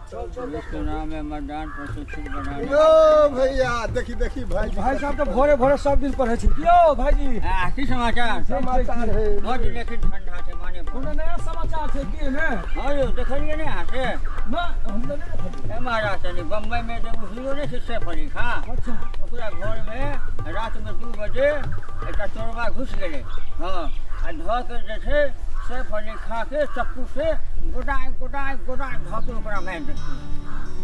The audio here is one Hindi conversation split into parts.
इसके नाम है मतदान प्रशिक्षित बनाने। यो भैया देखी देखी भाई भाई साहब तो भोरे भोरे सब दिन पढ़े छी यो भाईजी की समाचार समाचार है बहुत लेकिन ठंडा से माने कोनो नया समाचार छै की ने हां यो देखलिए ने यहाँ से ना हम तो नहीं देखलिए। ए महाराज ने बम्बई में जो हीरो ने शिक्षा पढ़ी खा अच्छा ओकरा घर में रात में 2 बजे एक चोरवा घुस गेले हां आ ध के जे छै सैफ अली खा के चक्कू से गोटाई ध के ओकरा मार देलकै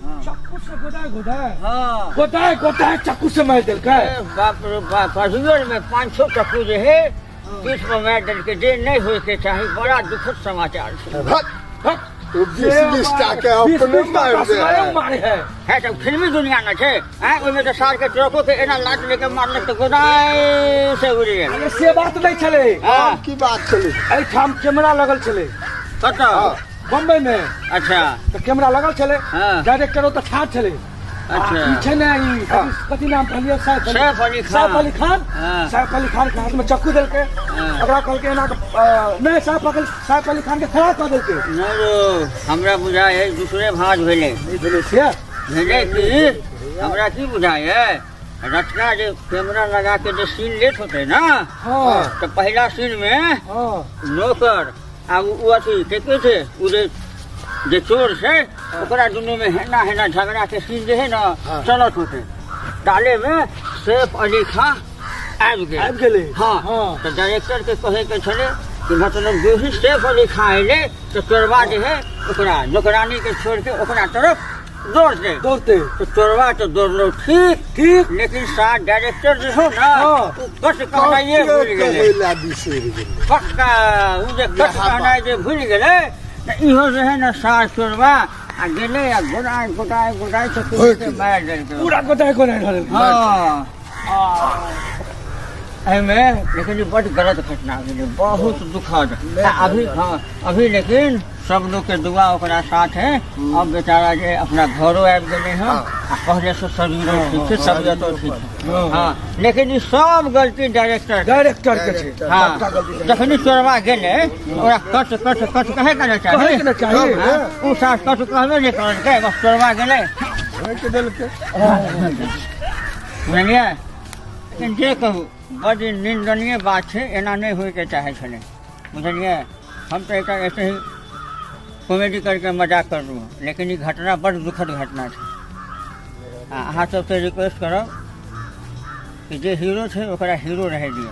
हां चक्कू से गोदाय हां गोदाय चक्कू से मार देलकै। बाप रे बाप हजूर में 500 चक्कू जे है 30 में मार देलकै जे नहीं होय के चाही बड़ा दुखद समाचार छै। तो 20 के अपने मारे है तो फिल्मी दुनिया न छे हैं ओमे तो सार के ट्रकों के एना लाट लेके मारने तो गोदाय से उड़ी गेल। अरे से बात नहीं चले हां की बात चली ए ठाम कैमरा लगल चले कता बम्बई में अच्छा तो कैमरा लगल चले हां डायरेक्टर तो ठाड़ चले अच्छा ई छै ने ई कथि नाम कहलिए सैफ अली खान हां सैफ अली खान के हाथ में चक्कू देलके ओकरा कहलके एना नहीं सैफ अली खान के खड़ा कर देलके नरो हमरा बुझाय है दूसरे भाज भेले नहीं भेले से भेले कि हमरा की बुझाय है रचना जो कैमरा लगा के जो सीन लेट होते ना हां तो पहला सीन में हां नौकर आ वो अथी के थे उरे जे चोर से ओकरा दुनू में हेना झगड़ा के सीन जे है ना चलत होते डाले में सैफ अली खान आबि गेले हाँ तो डायरेक्टर के कहे के छले कि मतलब जो ही सैफ अली खान अले तो चोरवा जे है ओकरा नौकरानी के छोड़ के ओकरा तरफ दौड़ते तो चोरवा तो दौड़लो ठीक लेकिन साथ डायरेक्टर जो हो ना कस कहना ये भूल गेले पक्का उ जे कस कहना जे भूल गेले इहो जे है ना साथ चोरवा आ गेले आ गोदाय से मार देलकै पूरा गोदाय ढल हां में लेकिन ये बड़ी गलत घटना भेलै बहुत दुखद अभी लेकिन सब लोग के दुआ ओकरा साथ है अब बेचारा जे अपना घरों आबि गेले हैं पहले से शरीर ठीक है तबियत ठीक है हाँ लेकिन ये सब गलती डायरेक्टर के छै हाँ जखनी चोरवा गेले ओकरा कट कहे के चाहिए उ साथ कट कहबे नहीं करलकै बस चोरवा गेले बुझलियै लेकिन जे कहू बड़ी निंदनीय बात है एना नहीं होय के चाहे छले बुझलिए हम तो एक ऐसे ही कॉमेडी करके मजाक कर लूँ लेकिन ये घटना बड़ दुखद घटना है। अहाँ सबसे रिक्वेस्ट करब कि जे हीरो है ओकरा हीरो रह दिए।